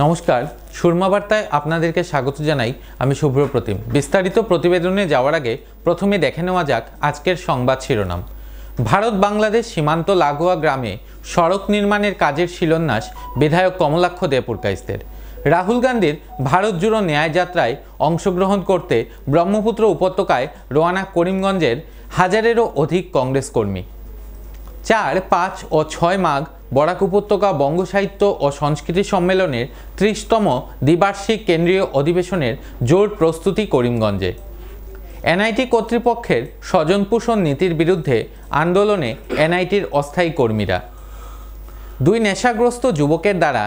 নমস্কার, সুরমা বার্তায় আপনাদেরকে স্বাগত জানাই। আমি শুভ্র প্রতিম। বিস্তারিত প্রতিবেদনে যাওয়ার আগে প্রথমে দেখে নেওয়া যাক আজকের সংবাদ শিরোনাম। ভারত বাংলাদেশ সীমান্ত লাগোয়া গ্রামে সড়ক নির্মাণের কাজের শিলান্যাস বিধায়ক কমলাক্ষ দেপুরকাইস্তের। রাহুল গান্ধীর ভারত জুড়ো ন্যায় যাত্রায় অংশগ্রহণ করতে ব্রহ্মপুত্র উপত্যকায় রওনা করিমগঞ্জের হাজারেরও অধিক কংগ্রেস কর্মী। 4, 5 ও 6 মাঘ বরাক উপত্যকা বঙ্গ সাহিত্য ও সংস্কৃতি সম্মেলনের 30তম দ্বিবার্ষিক কেন্দ্রীয় অধিবেশনের জোর প্রস্তুতি করিমগঞ্জে। এনআইটি কর্তৃপক্ষের স্বজনপোষণ নীতির বিরুদ্ধে আন্দোলনে এনআইটির অস্থায়ী কর্মীরা। 2 নেশাগ্রস্ত যুবকের দ্বারা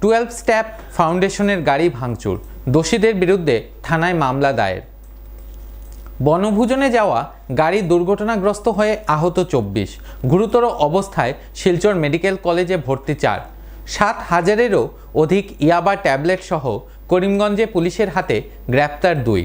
12 স্টেপ ফাউন্ডেশনের গাড়ি ভাঙচুর, দোষীদের বিরুদ্ধে থানায় মামলা দায়ের। বনভোজনে যাওয়া গাড়ি দুর্ঘটনাগ্রস্ত হয়ে আহত 24, গুরুতর অবস্থায় শিলচর মেডিকেল কলেজে ভর্তি 4। 7,000-এরও অধিক ইয়াবা ট্যাবলেট সহ করিমগঞ্জে পুলিশের হাতে গ্রেপ্তার 2।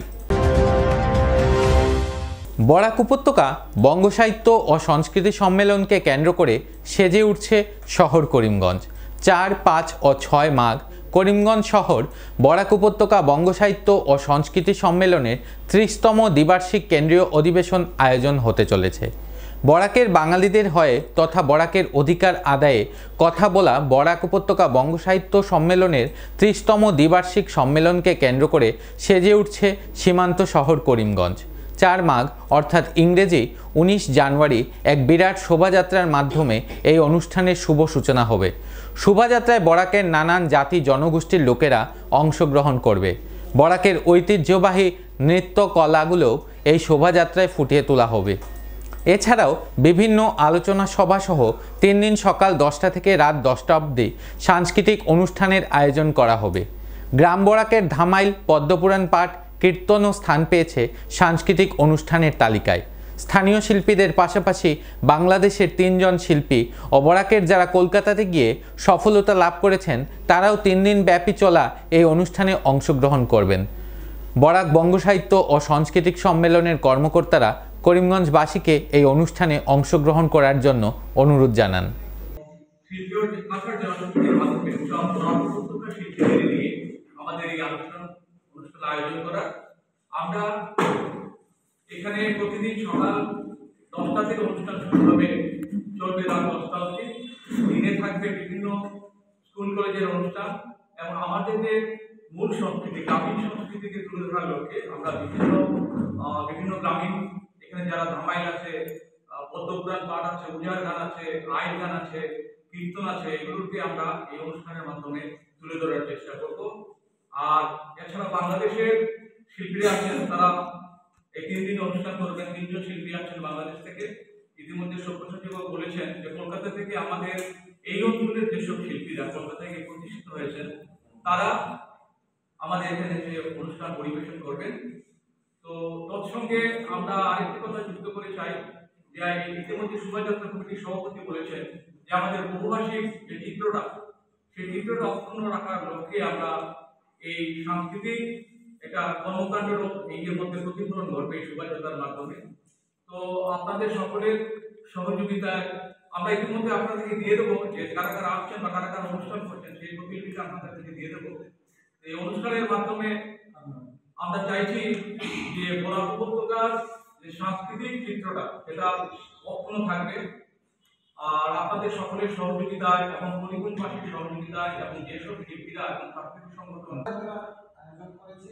বরাক উপত্যকা বঙ্গ সাহিত্য ও সংস্কৃতি সম্মেলনকে কেন্দ্র করে সেজে উঠছে শহর করিমগঞ্জ। 4, 5 ও 6 মাঘ করিমগঞ্জ শহর বরাক উপত্যকা বঙ্গ সাহিত্য ও সংস্কৃতি সম্মেলনের 30তম দ্বিবার্ষিক কেন্দ্রীয় অধিবেশন আয়োজন হতে চলেছে। বরাকের বাঙালিদের হয়ে তথা বরাকের অধিকার আদায়ে কথা বলা বরাক উপত্যকা বঙ্গ সাহিত্য সম্মেলনের 30তম দ্বিবার্ষিক সম্মেলনকে কেন্দ্র করে সেজে উঠছে সীমান্ত শহর করিমগঞ্জ। 4 মাঘ অর্থাৎ ইংরেজি 19 জানুয়ারি এক বিরাট শোভাযাত্রার মাধ্যমে এই অনুষ্ঠানের শুভ সূচনা হবে। শোভাযাত্রায় বরাকের নানান জাতি জনগোষ্ঠীর লোকেরা অংশগ্রহণ করবে। বরাকের ঐতিহ্যবাহী নৃত্য কলাগুলোও এই শোভাযাত্রায় ফুটিয়ে তোলা হবে। এছাড়াও বিভিন্ন আলোচনা সভা সহ 3 দিন সকাল 10টা থেকে রাত 10টা অবধি সাংস্কৃতিক অনুষ্ঠানের আয়োজন করা হবে। গ্রাম বরাকের ধামাইল পদ্মপুরাণ পাঠ কীর্তনও স্থান পেয়েছে সাংস্কৃতিক অনুষ্ঠানের তালিকায়। স্থানীয় শিল্পীদের পাশাপাশি বাংলাদেশের 3 জন শিল্পী ও বরাকের যারা কলকাতাতে গিয়ে সফলতা লাভ করেছেন তারাও 3 দিন ব্যাপী চলা এই অনুষ্ঠানে অংশগ্রহণ করবেন। বরাক বঙ্গ সাহিত্য ও সাংস্কৃতিক সম্মেলনের কর্মকর্তারা করিমগঞ্জবাসীকে এই অনুষ্ঠানে অংশগ্রহণ করার জন্য অনুরোধ জানান। আমরা এখানে প্রতিদিন সকাল 10টা থেকে অনুষ্ঠান শুরু হবে, চলবে রাত 10টা অবধি। দিনে থাকবে বিভিন্ন স্কুল কলেজের অনুষ্ঠান এবং আমাদের যে মূল সংস্কৃতি গ্রামীণ সংস্কৃতিকে তুলে ধরার লক্ষ্যে আমরা বিভিন্ন গ্রামীণ এখানে যারা ধামাইল আছে, পদ্মপুরাণ পাঠ আছে, উজার গান আছে, আইন গান আছে, কীর্তন আছে, এগুলোকে আমরা এই অনুষ্ঠানের মাধ্যমে তুলে ধরার চেষ্টা করব। আর এছাড়া বাংলাদেশের শিল্পীরা আছেন, তারা এই 3 দিন অনুষ্ঠান করবেন। 3 জন শিল্পী আছেন বাংলাদেশ থেকে। ইতিমধ্যে সব্যসাচীবাবু বলেছেন যে কলকাতা থেকে আমাদের এই অঞ্চলের যেসব শিল্পীরা কলকাতায় গিয়ে প্রতিষ্ঠিত হয়েছেন তারা আমাদের এখানে যে অনুষ্ঠান পরিবেশন করবেন। তো তৎসঙ্গে আমরা আরেকটি কথা যুক্ত করে চাই যে ইতিমধ্যে শোভাযাত্রা কমিটির সভাপতি বলেছেন যে আমাদের বহুভাষিক যে চিত্রটা, সেই চিত্রটা অক্ষুণ্ণ রাখার লক্ষ্যে আমরা এই সাংস্কৃতিক একটা কর্মকাণ্ডেরও এর মধ্যে প্রতিফলন ঘটবে এই শোভাযাত্রার মাধ্যমে। তো আপনাদের সকলের সহযোগিতায় আমরা ইতিমধ্যে আপনাদেরকে দিয়ে দেবো যে কারা কারা আসছেন বা কারা কারা অনুষ্ঠান করছেন সেই প্রতিলিপিটা আপনাদেরকে দিয়ে দেবো। এই অনুষ্ঠানের মাধ্যমে আমরা চাইছি যে বরাক উপত্যকার যে সাংস্কৃতিক চিত্রটা সেটা অক্ষুণ্ণ থাকবে। আর আপনাদের সকলের সহযোগিতায় এবং করিমগঞ্জবাসীর সহযোগিতায় এবং যেসব শিল্পীরা এবং সাংস্কৃতিক সংগঠন আয়োজন করেছি,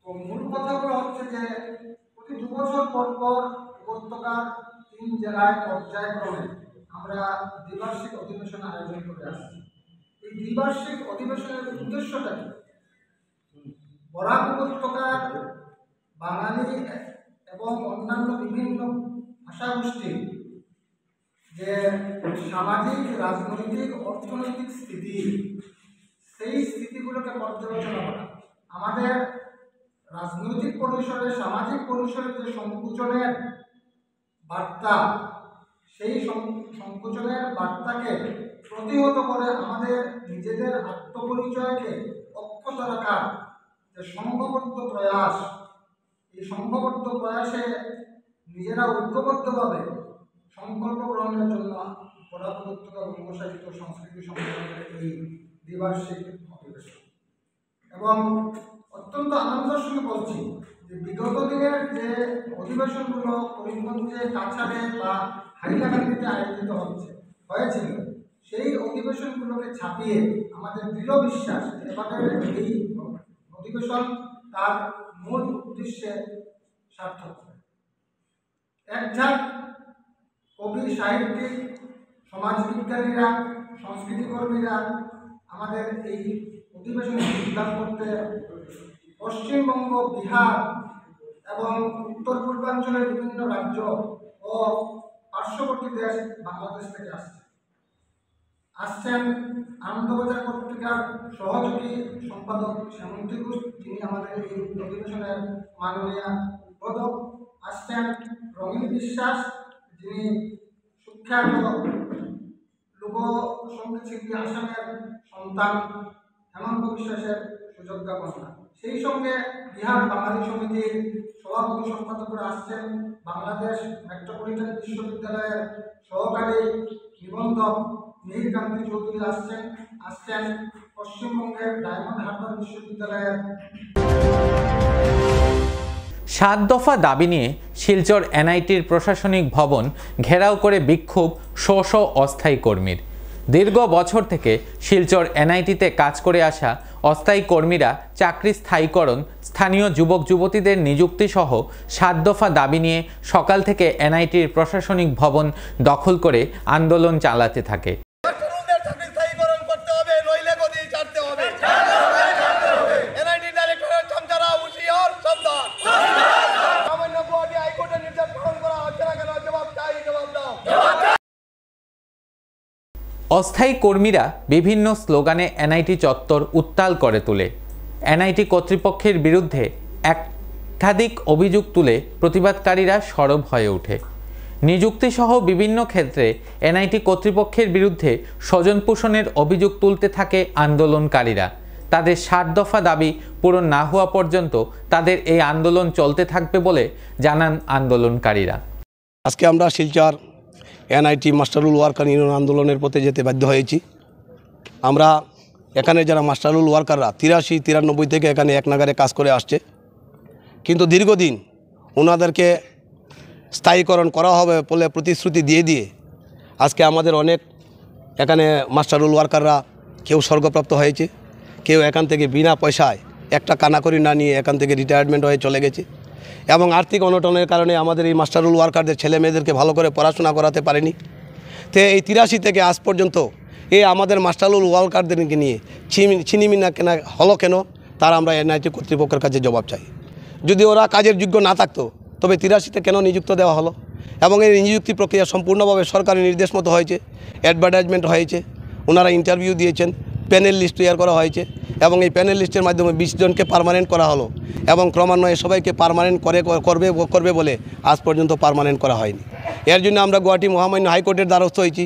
তো মূল কথাগুলো হচ্ছে যে প্রতি 2 বছর পর পর উপত্যকার 3 জেলায় পর্যায়ক্রমে আমরা দ্বিবার্ষিক অধিবেশন আয়োজন করে আসছি। এই দ্বিবার্ষিক অধিবেশনের উদ্দেশ্যটা কি? বরাক উপত্যকার বাঙালি এবং অন্যান্য বিভিন্ন ভাষাগোষ্ঠীর যে সামাজিক, রাজনৈতিক, অর্থনৈতিক স্থিতি, সেই স্থিতিগুলোকে পর্যালোচনা করা। আমাদের রাজনৈতিক পরিসরে, সামাজিক পরিসরে যে সংকুচনের বার্তা, সেই সংকুচনের বার্তাকে প্রতিহত করে আমাদের নিজেদের আত্মপরিচয়কে অক্ষত রাখার যে সংঘবদ্ধ প্রয়াস, এই সংঘবদ্ধ প্রয়াসে নিজেরা ঐক্যবদ্ধভাবে সংকল্প গ্রহণের জন্য বরাক উপত্যকা বঙ্গ সাহিত্য সংস্কৃতি সম্মেলনের এই দ্বিবার্ষিক অধিবেশন। এবং অত্যন্ত আনন্দের সঙ্গে বলছি যে বিগত দিনের যে অধিবেশনগুলো করিমগঞ্জে কাছাড়ে বা হাইলাকান্দিতে আয়োজিত হয়েছিল, সেই অধিবেশনগুলোকে ছাপিয়ে আমাদের দৃঢ় বিশ্বাস এবারের এই অধিবেশন তার মূল উদ্দেশ্যে সার্থক হবে। একঝাঁক কবি, সাহিত্যিক, সমাজবিজ্ঞানীরা, সংস্কৃতিকর্মীরা আমাদের এই অধিবেশনে যোগদান করতে পশ্চিমবঙ্গ, বিহার এবং উত্তর পূর্বাঞ্চলের বিভিন্ন রাজ্য ও পার্শ্ববর্তী দেশ বাংলাদেশ থেকে আসছেন আনন্দবাজার পত্রিকার সহযোগী সম্পাদক শ্যামন্তী ঘোষ, তিনি আমাদের এই অধিবেশনের মাননীয় উদ্বোধক। আসছেন রঙিন বিশ্বাস, যিনি সুখ্যাত লোকসঙ্গীত শিল্পী আসামের সন্তান হেমন্ত বিশ্বাসের সুযোগ্য কন্যা। সেই সঙ্গে বিহার বাঙালি সমিতির সভাপতি সম্পাদকরা আসছেন, বাংলাদেশ মেট্রোপলিটন বিশ্ববিদ্যালয়ের সহকারী নিবন্ধক মিহিরকান্তি চৌধুরী আসছেন পশ্চিমবঙ্গের ডায়মন্ড হারবার বিশ্ববিদ্যালয়ের। 7 দফা দাবি নিয়ে শিলচর এনআইটির প্রশাসনিক ভবন ঘেরাও করে বিক্ষোভ অস্থায়ী কর্মীর। দীর্ঘ বছর থেকে শিলচর এনআইটিতে কাজ করে আসা অস্থায়ী কর্মীরা চাকরি স্থায়ীকরণ, স্থানীয় যুবক যুবতীদের নিযুক্তি সহ 7 দফা দাবি নিয়ে সকাল থেকে এনআইটির প্রশাসনিক ভবন দখল করে আন্দোলন চালাতে থাকে। অস্থায়ী কর্মীরা বিভিন্ন স্লোগানে এনআইটি চত্বর উত্তাল করে তোলে। এনআইটি কর্তৃপক্ষের বিরুদ্ধে একাধিক অভিযোগ তুলে প্রতিবাদকারীরা সরব হয়ে ওঠে। নিযুক্তিসহ বিভিন্ন ক্ষেত্রে এনআইটি কর্তৃপক্ষের বিরুদ্ধে স্বজনপোষণের অভিযোগ তুলতে থাকে আন্দোলনকারীরা। তাদের 7 দফা দাবি পূরণ না হওয়া পর্যন্ত তাদের এই আন্দোলন চলতে থাকবে বলে জানান আন্দোলনকারীরা। আজকে আমরা শিলচর এনআইটি মাস্টারুল ওয়ার্কার ইউনিয়ন আন্দোলনের পথে যেতে বাধ্য হয়েছি। আমরা এখানে যারা মাস্টারুল ওয়ার্কাররা 83-93 থেকে এখানে এক নাগারে কাজ করে আসছে, কিন্তু দীর্ঘদিন ওনাদেরকে স্থায়ীকরণ করা হবে বলে প্রতিশ্রুতি দিয়ে আজকে আমাদের অনেক এখানে মাস্টারুল ওয়ার্কাররা কেউ স্বর্গপ্রাপ্ত হয়েছে, কেউ এখান থেকে বিনা পয়সায় একটা কানাকড়ি না নিয়ে এখান থেকে রিটায়ারমেন্ট হয়ে চলে গেছে। এবং আর্থিক অনটনের কারণে আমাদের এই মাস্টারুল ওয়ার্কারদের ছেলে মেয়েদেরকে ভালো করে পড়াশোনা করাতে পারেনি। তো এই 83 থেকে আজ পর্যন্ত এই আমাদের মাস্টারুল ওয়ার্কারদেরকে নিয়ে ছিনিমিনা কেনা হলো কেন, তার আমরা এনআইটি কর্তৃপক্ষের কাছে জবাব চাই। যদি ওরা কাজের যোগ্য না থাকতো তবে 83-তে কেন নিযুক্ত দেওয়া হলো? এবং এই নিযুক্তি প্রক্রিয়া সম্পূর্ণভাবে সরকারি নির্দেশ মতো হয়েছে, অ্যাডভার্টাইজমেন্ট হয়েছে, ওনারা ইন্টারভিউ দিয়েছেন, প্যানেল লিস্ট তৈরি করা হয়েছে এবং এই প্যানেল লিস্টের মাধ্যমে 20 জনকে পার্মানেন্ট করা হলো এবং ক্রমান্বয়ে সবাইকে পার্মানেন্ট করবে বলে আজ পর্যন্ত পার্মানেন্ট করা হয়নি। এর জন্য আমরা গুয়াহাটি মহামান্য হাইকোর্টের দ্বারস্থ হয়েছি।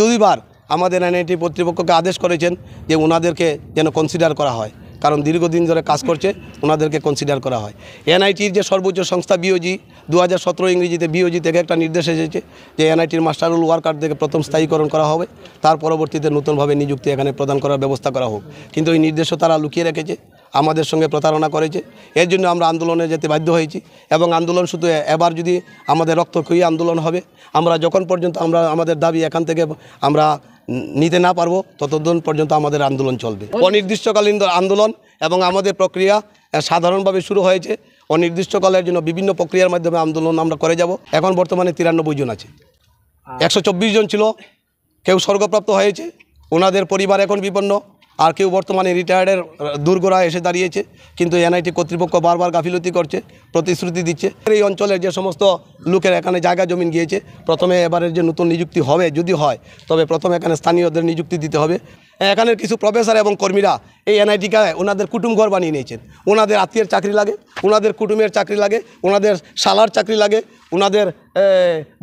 দুইবার আমাদের এনআইটি কর্তৃপক্ষকে আদেশ করেছেন যে ওনাদেরকে যেন কনসিডার করা হয়, কারণ দীর্ঘদিন ধরে কাজ করছে, ওনাদেরকে কনসিডার করা হয়। এনআইটির যে সর্বোচ্চ সংস্থা বিওজি 2017 ইংরেজিতে বিওজি থেকে একটা নির্দেশ এসেছে যে এনআইটির মাস্টারুল ওয়ার্কারদেরকে প্রথম স্থায়ীকরণ করা হবে, তার পরবর্তীতে নতুনভাবে নিযুক্তি এখানে প্রদান করার ব্যবস্থা করা হোক। কিন্তু এই নির্দেশও তারা লুকিয়ে রেখেছে, আমাদের সঙ্গে প্রতারণা করেছে। এর জন্য আমরা আন্দোলনে যেতে বাধ্য হয়েছি এবং আন্দোলন শুধু এবার যদি আমাদের রক্তক্ষয়ী আন্দোলন হবে, আমরা যখন পর্যন্ত আমাদের দাবি এখান থেকে আমরা নিতে না পারবো ততদিন পর্যন্ত আমাদের আন্দোলন চলবে। অনির্দিষ্টকালীন আন্দোলন এবং আমাদের প্রক্রিয়া সাধারণভাবে শুরু হয়েছে। অনির্দিষ্টকালের জন্য বিভিন্ন প্রক্রিয়ার মাধ্যমে আন্দোলন আমরা করে যাব। এখন বর্তমানে 93 জন আছে, 124 জন ছিল, কেউ স্বর্গপ্রাপ্ত হয়েছে, ওনাদের পরিবার এখন বিপন্ন, আর কেউ বর্তমানে রিটায়ার্ডের দূরগোড়ায় এসে দাঁড়িয়েছে। কিন্তু এনআইটি কর্তৃপক্ষ বারবার গাফিলতি করছে, প্রতিশ্রুতি দিচ্ছে। এই অঞ্চলের যে সমস্ত লোকের এখানে জায়গা জমিন গিয়েছে, প্রথমে এবারের যে নতুন নিযুক্তি হবে যদি হয় তবে প্রথমে এখানে স্থানীয়দের নিযুক্তি দিতে হবে। এখানের কিছু প্রফেসর এবং কর্মীরা এই এনআইটিকে ওনাদের কুটুম ঘর বানিয়ে নিয়েছেন। ওনাদের আত্মীয়ের চাকরি লাগে, ওনাদের কুটুমের চাকরি লাগে, ওনাদের শালার চাকরি লাগে, ওনাদের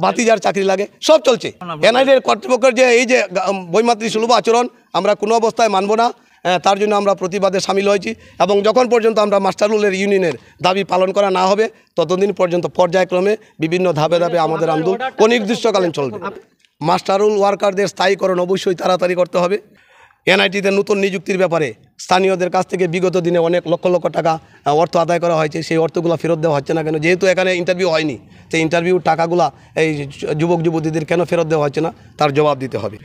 ভাতিজার চাকরি লাগে, সব চলছে। এনআইটির কর্তৃপক্ষের যে এই যে বৈমাতৃসুলভ আচরণ আমরা কোনো অবস্থায় মানব না, তার জন্য আমরা প্রতিবাদে সামিল হয়েছি। এবং যখন পর্যন্ত আমরা মাস্টারুলের ইউনিয়নের দাবি পালন করা না হবে ততদিন পর্যন্ত পর্যায়ক্রমে বিভিন্ন ধাপে ধাপে আমাদের আন্দোলন অনির্দিষ্টকালীন চলবে। মাস্টারুল ওয়ার্কারদের স্থায়ীকরণ অবশ্যই তাড়াতাড়ি করতে হবে। এনআইটিতে নতুন নিযুক্তির ব্যাপারে স্থানীয়দের কাছ থেকে বিগত দিনে অনেক লক্ষ লক্ষ টাকা অর্থ আদায় করা হয়েছে, সেই অর্থগুলো ফেরত দেওয়া হচ্ছে না কেন? যেহেতু এখানে ইন্টারভিউ হয়নি, সেই ইন্টারভিউর টাকাগুলো এই যুবক যুবতীদের কেন ফেরত দেওয়া হচ্ছে না, তার জবাব দিতে হবে।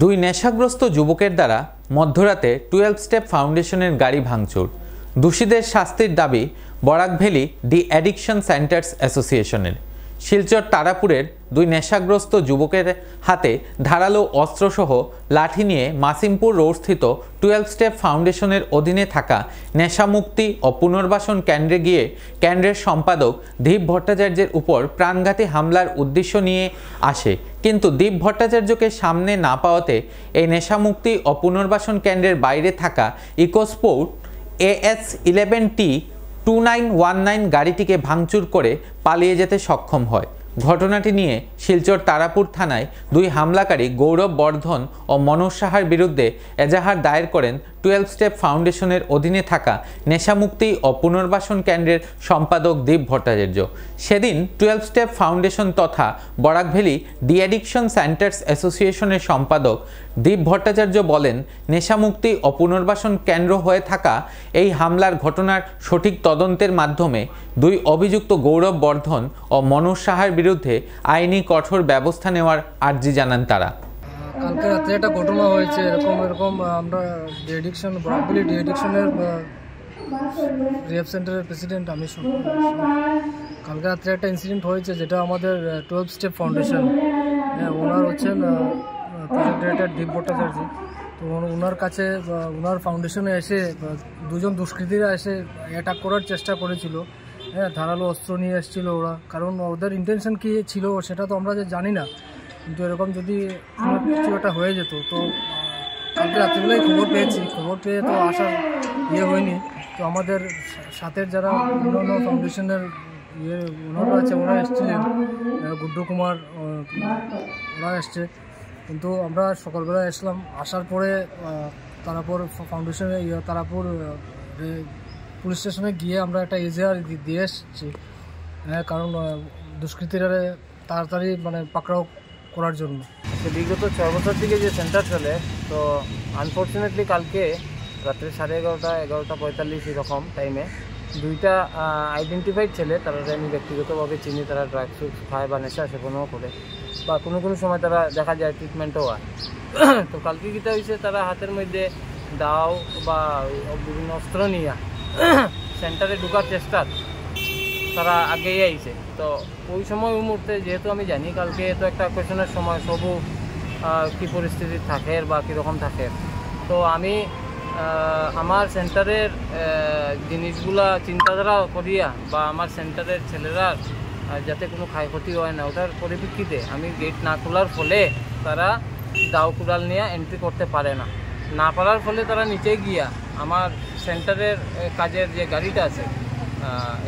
দুই নেশাগ্রস্ত যুবকের দ্বারা মধ্যরাতে 12 স্টেপ ফাউন্ডেশনের গাড়ি ভাঙচুর। দোষীদের শাস্তির দাবি Barak Valley De Addiction Centres অ্যাসোসিয়েশনের। শিলচর তারাপুরের দুই নেশাগ্রস্ত যুবকের হাতে ধারালো অস্ত্রসহ লাঠি নিয়ে মাসিমপুর রোডস্থিত 12 স্টেপ ফাউন্ডেশনের অধীনে থাকা নেশামুক্তি ও পুনর্বাসন কেন্দ্রে গিয়ে কেন্দ্রের সম্পাদক দীপ ভট্টাচার্যের উপর প্রাণঘাতী হামলার উদ্দেশ্য নিয়ে আসে, কিন্তু দীপ ভট্টাচার্যকে সামনে না পাওয়াতে এই নেশামুক্তি ও পুনর্বাসন কেন্দ্রের বাইরে থাকা ইকোস্পোর্ট AS11T 2919 গাড়িটিকে ভাঙচুর করে পালিয়ে যেতে সক্ষম হয়। ঘটনাটি নিয়ে শিলচর তারাপুর থানায় দুই হামলাকারী গৌরব বর্ধন ও মনোজ সাহার বিরুদ্ধে এজাহার দায়ের করেন 12 স্টেপ ফাউন্ডেশনের অধীনে থাকা নেশামুক্তি ও পুনর্বাসন কেন্দ্রের সম্পাদক দীপ ভট্টাচার্য। সেদিন 12 স্টেপ ফাউন্ডেশন তথা Barak Valley De Addiction Centres অ্যাসোসিয়েশনের সম্পাদক দীপ ভট্টাচার্য বলেন, নেশামুক্তি ও পুনর্বাসন কেন্দ্র হয়ে থাকা এই হামলার ঘটনার সঠিক তদন্তের মাধ্যমে দুই অভিযুক্ত গৌরব বর্ধন ও মনোজ সাহার বিরুদ্ধে আইনি কঠোর ব্যবস্থা নেওয়ার আর্জি জানান তারা। কালকে রাত্রে একটা ঘটনা হয়েছে, এরকম আমরা ডিএডিকশন বরাক ভ্যালি ডিএডিকশনের রিহ্যাব সেন্টারের প্রেসিডেন্ট আমি। কালকে রাত্রে একটা ইনসিডেন্ট হয়েছে যেটা আমাদের 12 স্টেপ ফাউন্ডেশন, ওনার হচ্ছেন প্রজেক্ট ডিরেক্টর দীপ ভট্টাচার্য। তো ওনার কাছে ওনার ফাউন্ডেশনে এসে দুজন দুষ্কৃতীরা এসে অ্যাটাক করার চেষ্টা করেছিল। ধারালো অস্ত্র নিয়ে এসেছিল ওরা, কারণ ওদের ইন্টেনশন কী ছিল সেটা তো আমরা জানি না, কিন্তু এরকম যদি কিছু একটা হয়ে যেত তো কালকে রাত্রিবেলায় খবর পেয়ে তো আসার হয়নি। তো আমাদের সাথের যারা অন্যান্য ফাউন্ডেশনের ওনারা আছে, ওরা এসেছিলেন, গুড্ডু কুমার ওরা এসছে, কিন্তু আমরা সকালবেলা এসলাম। আসার পরে তারাপুর ফাউন্ডেশনে তারাপুর পুলিশ স্টেশনে গিয়ে আমরা একটা এজাহার দিয়ে এসেছি, কারণ দুষ্কৃতীরা তাড়াতাড়ি পাকড়াও করার জন্য। বিগত 6 বছর থেকে যে সেন্টার চলে, তো আনফর্চুনেটলি কালকে রাত্রে 11:30-11:45 এরকম টাইমে দুইটা আইডেন্টিফাইড ছেলে, তারা আমি ব্যক্তিগতভাবে চিনি, তারা ড্রাগস খায় বা নেশা সেবনও করে, বা কোনো সময় তারা দেখা যায় ট্রিটমেন্টও হয়। তো কালকে কীটা হয়েছে, তারা হাতের মধ্যে দাও বা বিভিন্ন অস্ত্র নিয়ে সেন্টারে ঢুকার চেষ্টা তারা আগেই আইছে। তো ওই সময় ওই মুহূর্তে যেহেতু আমি জানি কালকে তো একটা কোয়েশনের সময় সবু কী পরিস্থিতি থাকে বা কীরকম থাকে, তো আমি আমার সেন্টারের জিনিসগুলা চিন্তাধারা করিয়া বা আমার সেন্টারের ছেলেরা যাতে কোনো ক্ষয়ক্ষতি হয় না, ওটার পরিপ্রেক্ষিতে আমি গেট না খোলার ফলে তারা দাও কুড়াল নিয়ে এন্ট্রি করতে পারে না পারার ফলে তারা নিচে গিয়া আমার সেন্টারের কাজের যে গাড়িটা আছে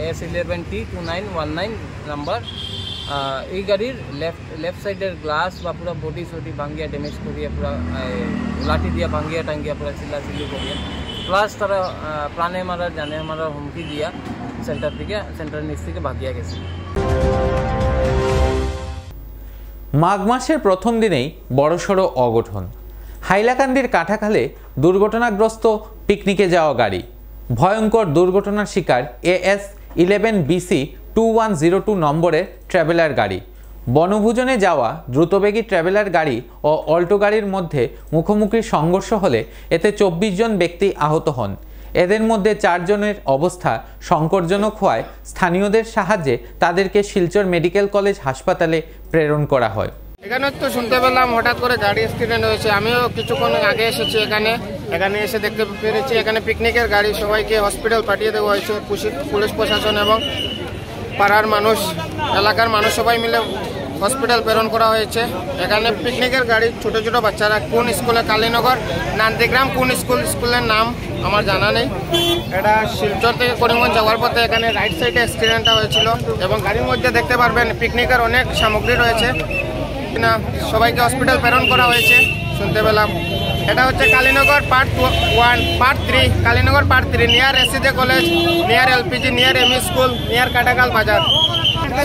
AS11T 2919 নাম্বার, এই গাড়ির লেফট সাইডের গ্লাস বা পুরো বডি ভাঙ্গিয়া ড্যামেজ করিয়া পুরো লাঠি দিয়া ভাঙ্গিয়া টাঙ্গিয়া পুরো চিল্লাচিল্লি করিয়া, প্লাস তারা প্রাণে মারার জানে মারার হুমকি দিয়া সেন্টারের নিচ থেকে ভাগিয়া গেছে। মাঘ মাসের প্রথম দিনেই বড়সড় অঘটন। হাইলাকান্দির কাঁঠাখালে দুর্ঘটনাগ্রস্ত পিকনিকে যাওয়া গাড়ি। ভয়ঙ্কর দুর্ঘটনার শিকার AS11BC 2102 নম্বরের ট্র্যাভেলার গাড়ি। বনভোজনে যাওয়া দ্রুতবেগী ট্র্যাভেলার গাড়ি ও অল্টো গাড়ির মধ্যে মুখোমুখি সংঘর্ষ হলে এতে 24 জন ব্যক্তি আহত হন। এদের মধ্যে 4 জনের অবস্থা সংকটজনক হওয়ায় স্থানীয়দের সাহায্যে তাদেরকে শিলচর মেডিকেল কলেজ হাসপাতালে প্রেরণ করা হয়। এখানে তো শুনতে পেলাম হঠাৎ করে গাড়ি অ্যাক্সিডেন্ট হয়েছে। আমিও কিছুক্ষণ আগে এসেছি, এখানে এসে দেখতে পেরেছি এখানে পিকনিকের গাড়ি, সবাইকে হসপিটাল পাঠিয়ে দেওয়া হয়েছে। পুলিশ প্রশাসন এবং পাড়ার মানুষ, এলাকার মানুষ সবাই মিলে হসপিটাল প্রেরণ করা হয়েছে। এখানে পিকনিকের গাড়ি, ছোট ছোট বাচ্চারা কোন স্কুলে, কালীনগর নান্দিগ্রাম কোন স্কুলের নাম আমার জানা নেই। এটা শিলচর থেকে করিমগঞ্জ যাওয়ার পথে এখানে রাইট সাইডে অ্যাক্সিডেন্টটা হয়েছিল এবং গাড়ির মধ্যে দেখতে পারবেন পিকনিকের অনেক সামগ্রী রয়েছে। না সবাইকে হসপিটাল প্রেরণ করা হয়েছে শুনতে পেলাম। এটা হচ্ছে Kalinagar part 1 part 3, Kalinagar part 3 near এসিদে college, near LPG, near ME school, near Katakal Bazar.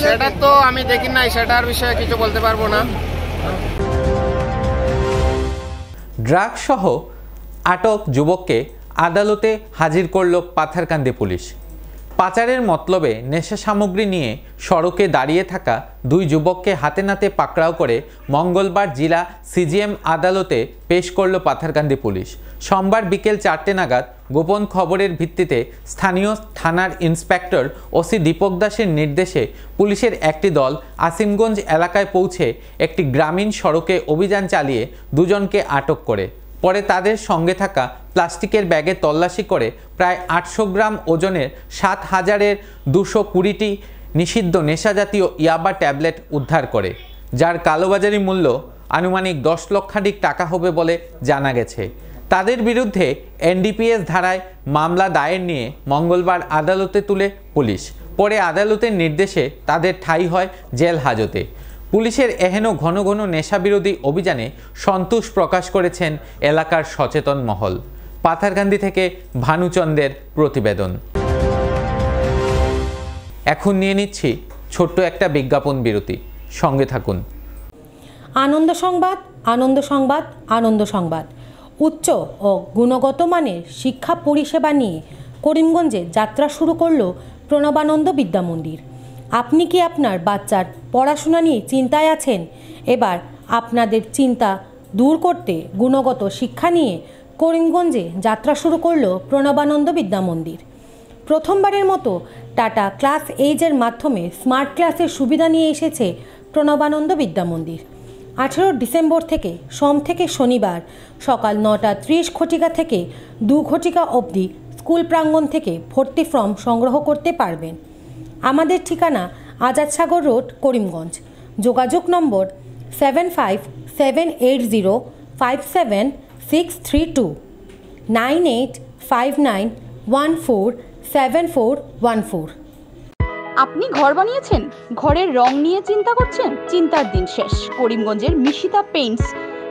সেটা তো আমি দেখি নাই, সেটার বিষয়ে কিছু বলতে পারবো না। ড্রাগসহ আটক যুবককে আদালতে হাজির করল পাথারকান্দি পুলিশ। পাচারের মতলবে নেশা সামগ্রী নিয়ে সড়কে দাঁড়িয়ে থাকা দুই যুবককে হাতে নাতে পাকড়াও করে মঙ্গলবার জেলা সিজিএম আদালতে পেশ করল পাথারকান্দি পুলিশ। সোমবার বিকেল 4টে নাগাদ গোপন খবরের ভিত্তিতে স্থানীয় থানার ইন্সপেক্টর ওসি দীপক দাসের নির্দেশে পুলিশের একটি দল আসিমগঞ্জ এলাকায় পৌঁছে একটি গ্রামীণ সড়কে অভিযান চালিয়ে দুজনকে আটক করে পরে তাদের সঙ্গে থাকা প্লাস্টিকের ব্যাগে তল্লাশি করে প্রায় 800 গ্রাম ওজনের 7,220টি নিষিদ্ধ নেশাজাতীয় ইয়াবা ট্যাবলেট উদ্ধার করে, যার কালোবাজারি মূল্য আনুমানিক 10 লক্ষাধিক টাকা হবে বলে জানা গেছে। তাদের বিরুদ্ধে এনডিপিএস ধারায় মামলা দায়ের নিয়ে মঙ্গলবার আদালতে তুলে পুলিশ। পরে আদালতের নির্দেশে তাদের ঠাঁই হয় জেল হাজতে। পুলিশের এহেন ঘন ঘন নেশাবিরোধী অভিযানে সন্তোষ প্রকাশ করেছেন এলাকার সচেতন মহল। পাথারকান্দি থেকে ভানুচন্দ্রের প্রতিবেদন। এখন নিয়ে নিচ্ছি ছোট্ট একটা বিজ্ঞাপন বিরতি, সঙ্গে থাকুন। আনন্দ সংবাদ, আনন্দ সংবাদ, আনন্দ সংবাদ। উচ্চ ও গুণগত মানের শিক্ষা পরিষেবা নিয়ে করিমগঞ্জে যাত্রা শুরু করল প্রণবানন্দ বিদ্যা মন্দির। আপনি কি আপনার বাচ্চার পড়াশোনা নিয়ে চিন্তায় আছেন? এবার আপনাদের চিন্তা দূর করতে গুণগত শিক্ষা নিয়ে করিমগঞ্জে যাত্রা শুরু করল প্রণবানন্দ বিদ্যা মন্দির। প্রথমবারের মতো টাটা ক্লাস এইজের মাধ্যমে স্মার্ট ক্লাসের সুবিধা নিয়ে এসেছে প্রণবানন্দ বিদ্যা মন্দির। 18 ডিসেম্বর থেকে সোম থেকে শনিবার সকাল 9:30 থেকে 2 অবধি স্কুল প্রাঙ্গণ থেকে ভর্তি ফর্ম সংগ্রহ করতে পারবেন। আমাদের ঠিকানা আজাদ সাগর রোড, করিমগঞ্জ। যোগাযোগ নম্বর 7570576332 9859147414। আপনি ঘর বানিয়েছেন, ঘরের রং নিয়ে চিন্তা করছেন? চিন্তার দিন শেষ। করিমগঞ্জের মিশিতা পেইন্টস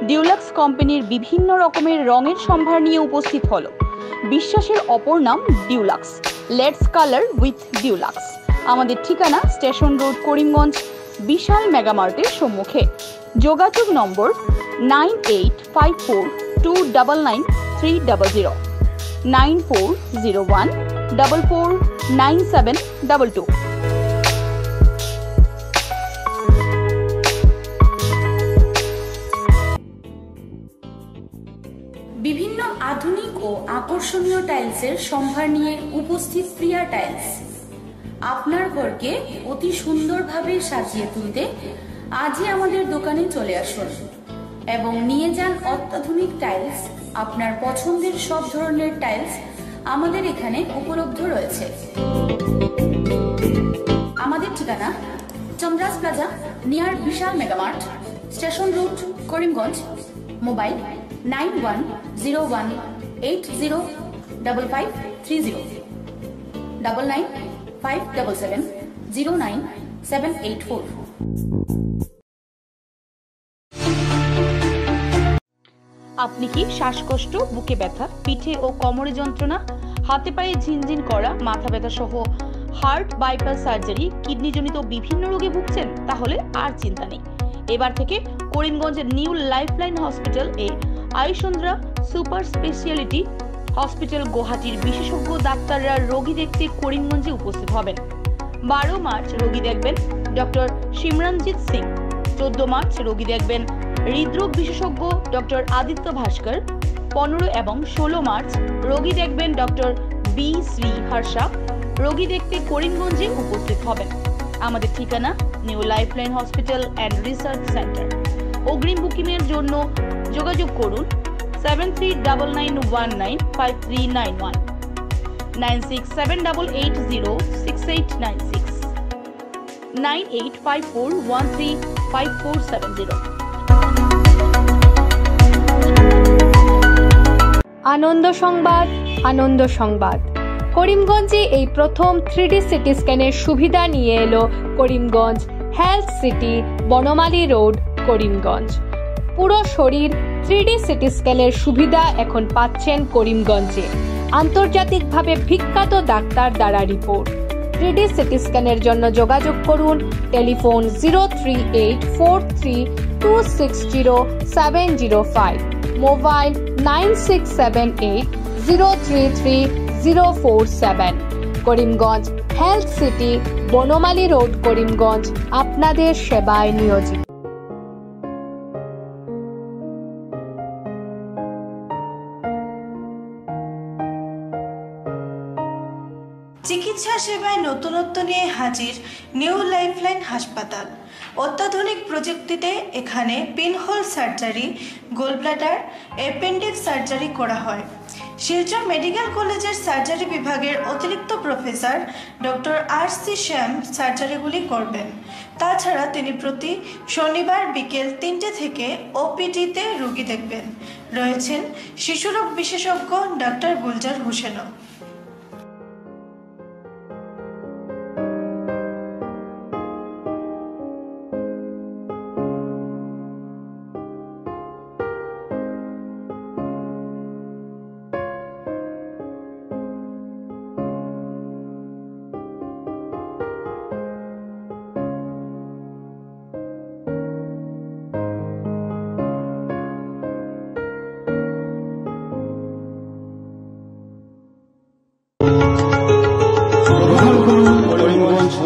ডিউলাক্স কোম্পানির বিভিন্ন রকমের রঙের সম্ভার নিয়ে উপস্থিত হলো। বিশ্বাসের অপর নাম deluxe. Let's colour with deluxe. আমাদের ঠিকানা স্টেশন রোড, করিমগঞ্জ, বিশাল মেগামার্টের সম্মুখে। যোগাযোগ নম্বর 9854299300 9401449722। বিভিন্ন আধুনিক ও আকর্ষণীয় টাইলসের সম্ভার নিয়ে উপস্থিত প্রিয়া টাইলস। আপনার ঘরকে অতি সুন্দরভাবে সাজিয়ে তুলতে আজই আমাদের দোকানে চলে আসুন এবং নিয়ে যান অত্যাধুনিক টাইলস। আপনার পছন্দের সব ধরনের টাইলস আমাদের এখানে উপলব্ধ রয়েছে। আমাদের ঠিকানা Chandras plaza, near Vishal Megamart, station road, Karimganj. Mobile 9101805530 9957709784। আপনি কি শ্বাসকষ্ট, বুকে ব্যথা, পিঠে ও কোমরে যন্ত্রণা, হাতে পায়ে ঝিনঝিন করা, মাথা ব্যথা সহ হার্ট বাইপাস সার্জারি, কিডনিজনিত বিভিন্ন রোগে ভুগছেন? তাহলে আর চিন্তা নেই। এবার থেকে করিমগঞ্জের নিউ লাইফলাইন হসপিটাল এ আয়ুষন্দ্রা সুপার স্পেশালিটি হসপিটাল গুয়াহাটির বিশেষজ্ঞ ডাক্তাররা রোগী দেখতে করিমগঞ্জে উপস্থিত হবেন। 12 মার্চ রোগী দেখবেন ডক্টর সিমরনজিৎ সিং। 14 মার্চ রোগী দেখবেন হৃদরোগ বিশেষজ্ঞ ডক্টর আদিত্য ভাস্কর। 15 এবং 16 মার্চ রোগী দেখবেন ডক্টর বি শ্রী হর্ষা। রোগী দেখতে করিমগঞ্জে উপস্থিত হবেন। আমাদের ঠিকানা new lifeline hospital and research centre. অগ্রিম বুকিংয়ের জন্য যোগাযোগ করুন 7399195391 9678806896 9854135470। আনন্দ সংবাদ, আনন্দ সংবাদ। করিমগঞ্জে এই প্রথম 3D সিটি স্ক্যানের সুবিধা নিয়ে এলো Karimganj health city, Banamali road, Karimganj. পুরো শরীর 3D সিটি স্ক্যানের সুবিধা এখন পাচ্ছেন করিমগঞ্জে। আন্তর্জাতিকভাবে বিখ্যাত ডাক্তার দ্বারা রিপোর্ট। 3D সিটি স্ক্যানের জন্য যোগাযোগ করুন telephone 03843260705 mobile 9678033047। Karimganj health city, Banamali road, Karimganj আপনাদের সেবায় নিয়োজিত। চিকিৎসা সেবায় নতুনত্ব নিয়ে হাজির নিউ লাইফলাইন হাসপাতাল। অত্যাধুনিক প্রযুক্তিতে এখানে pinhole surgery, gallbladder, appendix surgery করা হয়। শিলচর মেডিকেল কলেজের সার্জারি বিভাগের অতিরিক্ত প্রফেসর ডক্টর RC শ্যাম সার্জারিগুলি করবেন। তাছাড়া তিনি প্রতি শনিবার বিকেল 3টে থেকে OPD-তে রোগী দেখবেন। রয়েছেন শিশুরোগ বিশেষজ্ঞ ডক্টর গুলজার হোসেনও।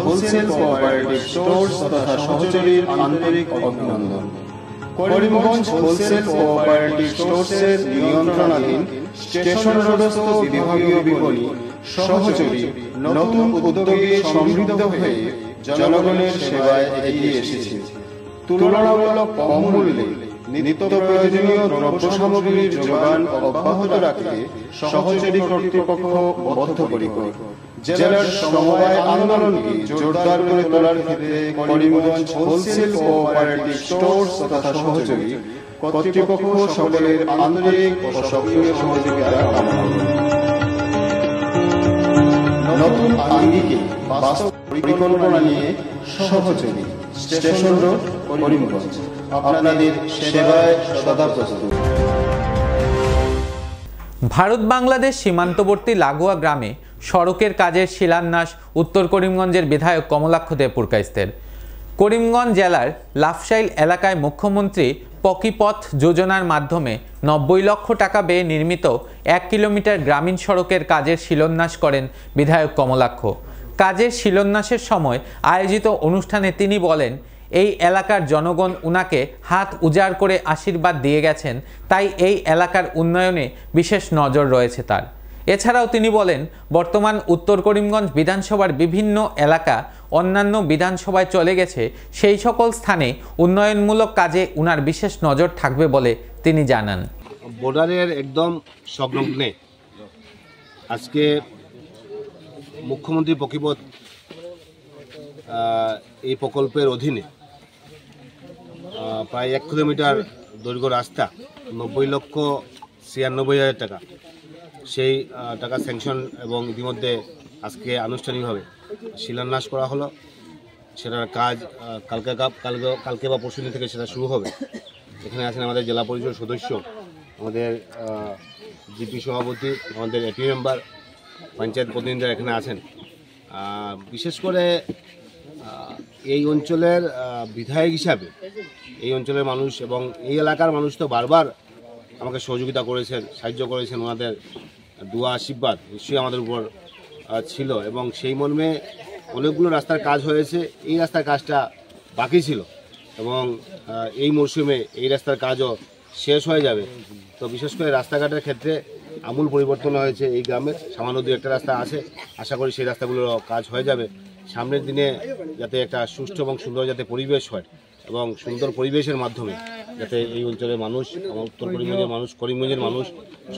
হোলসেল কোঅপারেটিভ স্টোর্স তথা সহযোগীর আন্তরিক অভিনন্দন। করিমগঞ্জ হোলসেল কোঅপারেটিভ স্টোর্সের নিয়ন্ত্রণাধীন স্টেশন রোডস্থ বিভাগীয় বিপণী সহযোগী নতুন উদ্যোগে সমৃদ্ধ হয়ে জনগণের সেবায় এগিয়ে এসেছে। তুলনামূলক কম মূল্যে নিত্য প্রয়োজনীয় দ্রব্য সামগ্রীর যোগান অব্যাহত রাখতে সহযোগী কর্তৃপক্ষ বদ্ধপরিকর। জেলার সমবায় আন্দোলনকে জোরদার করে তোলার ক্ষেত্রে করিমগঞ্জ হোলসেল কোঅপারেটিভ স্টোর্স তথা সহযোগী কর্তৃপক্ষ সকলের আন্তরিক ও সক্রিয় সহযোগিতা কামনা করে। নতুন আঙ্গিকে বাস্তব পরিকল্পনা নিয়ে সহযোগী স্টেশন রোড, করিমগঞ্জ আপনাদের সেবায় সদা প্রস্তুত। ভারত বাংলাদেশ সীমান্তবর্তী লাগোয়া গ্রামে সড়কের কাজের শিলান্যাস উত্তর করিমগঞ্জের বিধায়ক কমলাক্ষ দে পুরকাইস্তের। করিমগঞ্জ জেলার লাফসাইল এলাকায় মুখ্যমন্ত্রী পকিপথ যোজনার মাধ্যমে 90 লক্ষ টাকা ব্যয়ে নির্মিত 1 কিলোমিটার গ্রামীণ সড়কের কাজের শিলান্যাস করেন বিধায়ক কমলাক্ষ। কাজের শিলান্যাসের সময় আয়োজিত অনুষ্ঠানে তিনি বলেন, এই এলাকার জনগণ উনাকে হাত উজাড় করে আশীর্বাদ দিয়ে গেছেন, তাই এই এলাকার উন্নয়নে বিশেষ নজর রয়েছে তার। এছাড়াও তিনি বলেন, বর্তমান উত্তর করিমগঞ্জ বিধানসভার বিভিন্ন এলাকা অন্যান্য বিধানসভায় চলে গেছে, সেই সকল স্থানে উন্নয়নমূলক কাজে উনার বিশেষ নজর থাকবে বলে তিনি জানান। বর্ডারের একদম সংলগ্নে আজকে মুখ্যমন্ত্রী পকিপথ এই প্রকল্পের অধীনে প্রায় 1 কিলোমিটার দৈর্ঘ্য রাস্তা 90,96,হাজার টাকা, সেই টাকা স্যাংশন এবং ইতিমধ্যে আজকে আনুষ্ঠানিকভাবে শিলান্যাস করা হলো। সেটার কাজ কালকে বা পরশু দিন থেকে সেটা শুরু হবে। এখানে আছেন আমাদের জেলা পরিষদ সদস্য, আমাদের জিপি সভাপতি, আমাদের এপি মেম্বার, পঞ্চায়েত প্রতিনিধিরা এখানে আছেন। বিশেষ করে এই অঞ্চলের বিধায়ক হিসাবে এই অঞ্চলের মানুষ এবং এই এলাকার মানুষ তো বারবার আমাকে সহযোগিতা করেছেন, সাহায্য করেছেন। ওনাদের দোয়া আশীর্বাদ নিশ্চয়ই আমাদের উপর ছিল এবং সেই মর্মে অনেকগুলো রাস্তার কাজ হয়েছে। এই রাস্তার কাজটা বাকি ছিল এবং এই মরশুমে এই রাস্তার কাজও শেষ হয়ে যাবে। তো বিশেষ করে রাস্তাঘাটের ক্ষেত্রে আমূল পরিবর্তন হয়েছে এই গ্রামের। সামান্য দু একটা রাস্তা আছে, আশা করি সেই রাস্তাগুলোর কাজ হয়ে যাবে। সামনের দিনে যাতে একটা সুষ্ঠু এবং সুন্দর যাতে পরিবেশ হয় এবং সুন্দর পরিবেশের মাধ্যমে যাতে এই অঞ্চলের মানুষ, উত্তর করিমগঞ্জের মানুষ, করিমগঞ্জের মানুষ,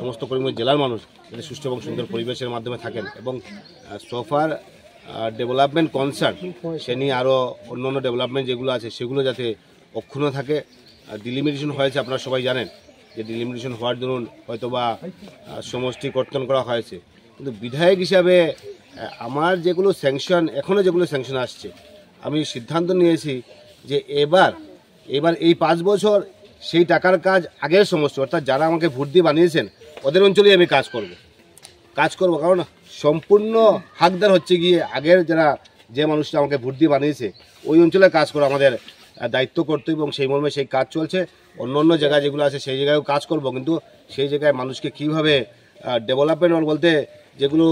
সমস্ত করিমগঞ্জ জেলার মানুষ যাতে সুষ্ঠু এবং সুন্দর পরিবেশের মাধ্যমে থাকেন এবং সোফার ডেভেলপমেন্ট কনসার্ন সে নিয়ে আরও অন্য অন্য ডেভেলপমেন্ট যেগুলো আছে সেগুলো যাতে অক্ষুণ্ণ থাকে। ডিলিমিটেশন হয়েছে, আপনারা সবাই জানেন যে ডিলিমিটেশন হওয়ার দরুন হয়তোবা সমষ্টি কর্তন করা হয়েছে, কিন্তু বিধায়ক হিসাবে আমার যেগুলো স্যাংশন এখনও যেগুলো স্যাংশন আসছে, আমি সিদ্ধান্ত নিয়েছি যে এবার এই 5 বছর সেই টাকার কাজ আগের সমস্ত, অর্থাৎ যারা আমাকে ভোট দিয়ে বানিয়েছেন ওদের অঞ্চলেই আমি কাজ করব। কারণ সম্পূর্ণ হাকদার হচ্ছে গিয়ে আগের যে মানুষটা আমাকে ভোট দিয়ে বানিয়েছে ওই অঞ্চলে কাজ করো। আমাদের দায়িত্ব কর্তব্য এবং সেই মর্মে সেই কাজ চলছে। অন্য অন্য জায়গায় যেগুলো আছে সেই জায়গায়ও কাজ করব, কিন্তু সেই জায়গায় মানুষকে কীভাবে ডেভেলপমেন্ট বলতে যেগুলো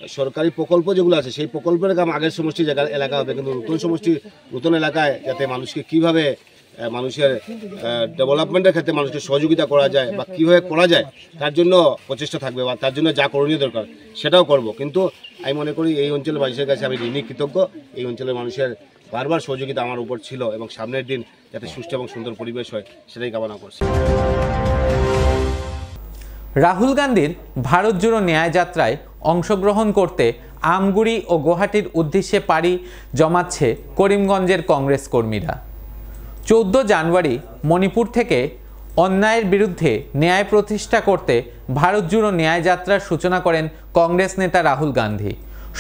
সরকারি প্রকল্প যেগুলো আছে সেই প্রকল্পের কাম আগের সমষ্টি জায়গা এলাকা হবে, কিন্তু নতুন এলাকায় যাতে মানুষকে কীভাবে মানুষের ডেভেলপমেন্টের ক্ষেত্রে মানুষকে সহযোগিতা করা যায় বা কীভাবে করা যায় তার জন্য প্রচেষ্টা থাকবে বা তার জন্য যা করণীয় দরকার সেটাও করব। কিন্তু আমি মনে করি এই অঞ্চলের মানুষের কাছে আমি ঋণী কৃতজ্ঞ। এই অঞ্চলের মানুষের বারবার সহযোগিতা আমার উপর ছিল এবং সামনের দিন যাতে সুষ্ঠু এবং সুন্দর পরিবেশ হয় সেটাই কামনা করছি। রাহুল গান্ধীর ভারত জুড়ো ন্যায় যাত্রায় অংশগ্রহণ করতে আমগুড়ি ও গুয়াহাটির উদ্দেশ্যে পাড়ি জমাচ্ছে করিমগঞ্জের কংগ্রেস কর্মীরা। 14 জানুয়ারি মণিপুর থেকে অন্যায়ের বিরুদ্ধে ন্যায় প্রতিষ্ঠা করতে ভারত জুড়ো ন্যায় যাত্রার সূচনা করেন কংগ্রেস নেতা রাহুল গান্ধী।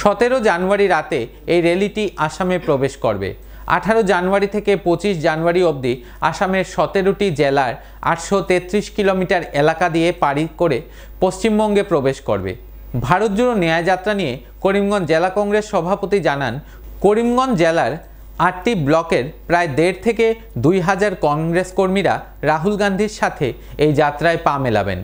17 জানুয়ারি রাতে এই র্যালিটি আসামে প্রবেশ করবে। 18 জানুয়ারি থেকে 25 জানুয়ারি অবধি আসামের 17টি জেলার 833 কিলোমিটার এলাকা দিয়ে পাড়ি করে পশ্চিমবঙ্গে প্রবেশ করবে। ভারত জুড়ো ন্যায় যাত্রা নিয়ে করিমগঞ্জ জেলা কংগ্রেস সভাপতি জানান, করিমগঞ্জ জেলার 8টি ব্লকের প্রায় 1.5 থেকে 2,000 কংগ্রেস কর্মীরা রাহুল গান্ধীর সাথে এই যাত্রায় পা মেলাবেন।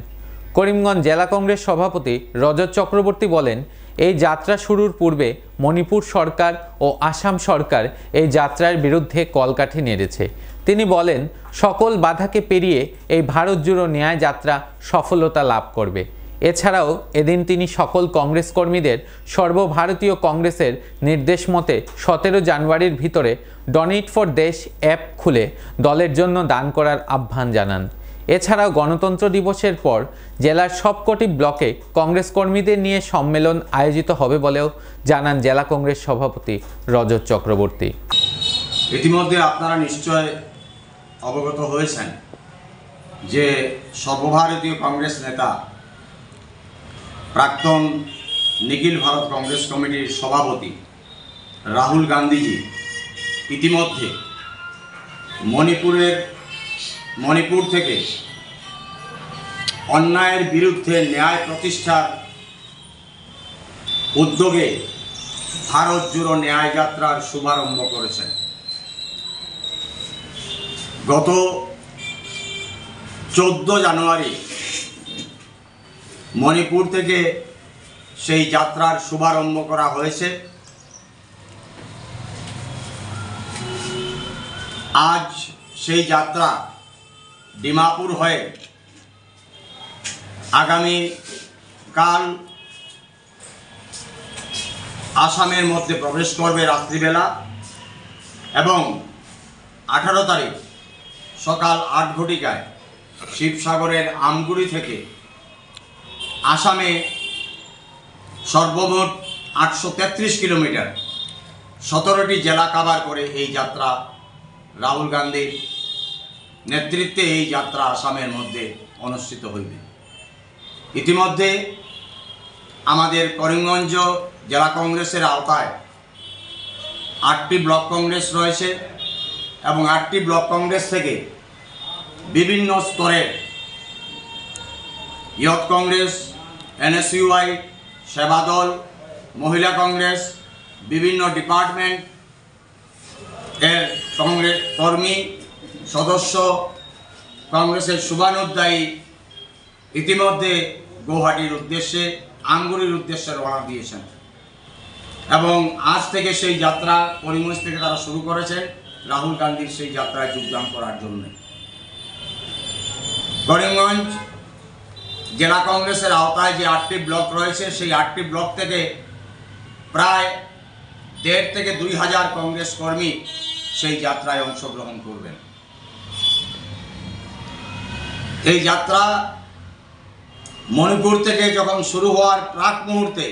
করিমগঞ্জ জেলা কংগ্রেস সভাপতি রজত চক্রবর্তী বলেন, এই যাত্রা শুরুর পূর্বে মণিপুর সরকার ও আসাম সরকার এই যাত্রার বিরুদ্ধে কলকাঠি নেড়েছে। তিনি বলেন, সকল বাধাকে পেরিয়ে এই ভারত জুড়ো ন্যায় যাত্রা সফলতা লাভ করবে। এছাড়াও এদিন তিনি সকল কংগ্রেস কর্মীদের সর্বভারতীয় কংগ্রেসের নির্দেশ মতে 17 জানুয়ারির ভিতরে ডোনেট ফর দেশ অ্যাপ খুলে দলের জন্য দান করার আহ্বান জানান। এছাড়াও গণতন্ত্র দিবসের পর জেলার সবকটি ব্লকে কংগ্রেস কর্মীদের নিয়ে সম্মেলন আয়োজিত হবে বলেও জানান জেলা কংগ্রেস সভাপতি রজত চক্রবর্তী। ইতিমধ্যে আপনারা নিশ্চয় অবগত হয়েছেন যে সর্বভারতীয় কংগ্রেস নেতা প্রাক্তন নিখিল ভারত কংগ্রেস কমিটির সভাপতি রাহুল গান্ধীজি ইতিমধ্যে মণিপুর থেকে অন্যায়ের বিরুদ্ধে ন্যায় প্রতিষ্ঠার উদ্যোগে ভারত জুড়ো ন্যায় যাত্রার শুভারম্ভ করেছেন। গত 14 জানুয়ারি মণিপুর থেকে সেই যাত্রার শুভারম্ভ করা হয়েছে। আজ সেই যাত্রা ডিমাপুর হয়ে আগামী কাল আসামের মধ্যে প্রবেশ করবে রাত্রিবেলা এবং 18 তারিখ সকাল 8 ঘটিকায় শিবসাগরের আমগুড়ি থেকে আসামে সর্বমোট 833 কিলোমিটার 17টি জেলা কভার করে এই যাত্রা রাহুল গান্ধীর নেতৃত্বে এই যাত্রা আসামের মধ্যে অনুষ্ঠিত হইবে। ইতিমধ্যে আমাদের করিমগঞ্জ জেলা কংগ্রেসের আওতায় 8টি ব্লক কংগ্রেস রয়েছে এবং 8টি ব্লক কংগ্রেস থেকে বিভিন্ন স্তরের ইয়ুথ কংগ্রেস, NSUI, সেবা দল, মহিলা কংগ্রেস, বিভিন্ন ডিপার্টমেন্ট এর কংগ্রেস কর্মী সদস্য কংগ্রেসের শুভানুধ্যায়ী ইতিমধ্যে গুয়াহাটির উদ্দেশ্যে আমগুড়ির উদ্দেশ্যে রওনা দিয়েছেন এবং আজ থেকে সেই যাত্রা করিমগঞ্জ থেকে তারা শুরু করেছেন রাহুল গান্ধীর সেই যাত্রায় যোগদান করার জন্য। করিমগঞ্জ জেলা কংগ্রেসের আওতায় যে 8টি ব্লক রয়েছে সেই 8টি ব্লক থেকে প্রায় 1.5 থেকে 2,000 কংগ্রেস কর্মী সেই যাত্রায় অংশগ্রহণ করবেন। এই যাত্রা মণিপুর থেকে যখন শুরু হওয়ার প্রাক মুহূর্তে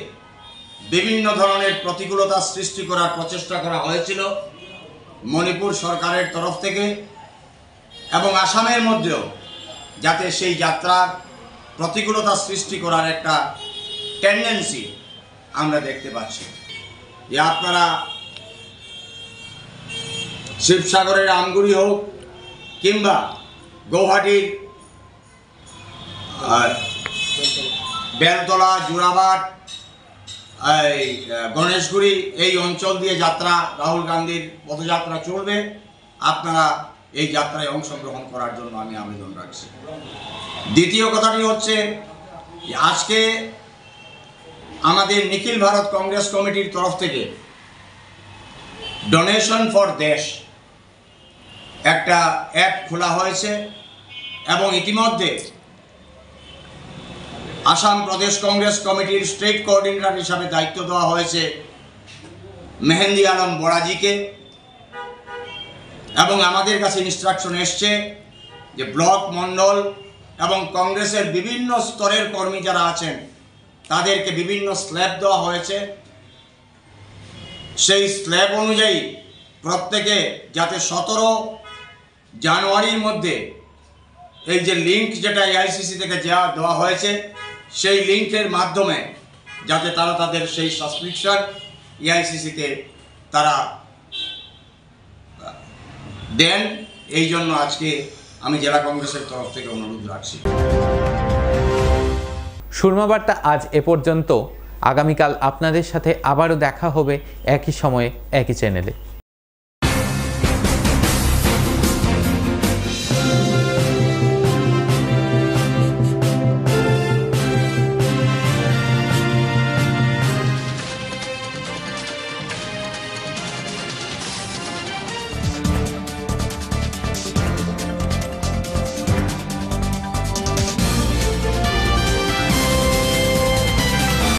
বিভিন্ন ধরনের প্রতিকূলতা সৃষ্টি করার প্রচেষ্টা করা হয়েছিল মণিপুর সরকারের তরফ থেকে এবং আসামের মধ্যেও, যাতে সেই যাত্রার প্রতিকূলতা সৃষ্টি করার একটা টেন্ডেন্সি আমরা দেখতে পাচ্ছি। যে আপনারা শিবসাগরের আমগুড়ি হোক কিংবা গুয়াহাটির বেলতলা, জোড়াবাট, গণেশগুড়ি এই অঞ্চল দিয়ে যাত্রা রাহুল গান্ধীর পদযাত্রা চলবে আপনারা এই যাত্রায় অংশগ্রহণ করার জন্য আমি আবেদন রাখছি। দ্বিতীয় কথাটি হচ্ছে যে আজকে আমাদের নিখিল ভারত কংগ্রেস কমিটির তরফ থেকে ডোনেশন ফর দেশ একটা অ্যাপ খোলা হয়েছে এবং ইতিমধ্যে আসাম প্রদেশ কংগ্রেস কমিটির স্টেট কোঅর্ডিনেটর হিসাবে দায়িত্ব দেওয়া হয়েছে মেহেন্দি আলম বড়াজিকে, এবং আমাদের কাছে ইনস্ট্রাকশন এসছে যে ব্লক মণ্ডল এবং কংগ্রেসের বিভিন্ন স্তরের কর্মী যারা আছেন তাদেরকে বিভিন্ন স্ল্যাব দেওয়া হয়েছে। সেই স্ল্যাব অনুযায়ী প্রত্যেকে যাতে 17 জানুয়ারির মধ্যে এই যে লিঙ্ক যেটা এআইসিসি থেকে দেওয়া হয়েছে সেই লিঙ্কের মাধ্যমে যাতে তারা তাদের সেই সাবস্ক্রিপশন এআইসিসিতে তারা দেন, এই জন্য আজকে আমি জেলা কংগ্রেসের তরফ থেকে অনুরোধ রাখছি। সুরমা বার্তা আজ এ পর্যন্ত। আগামীকাল আপনাদের সাথে আবারও দেখা হবে একই সময়ে একই চ্যানেলে।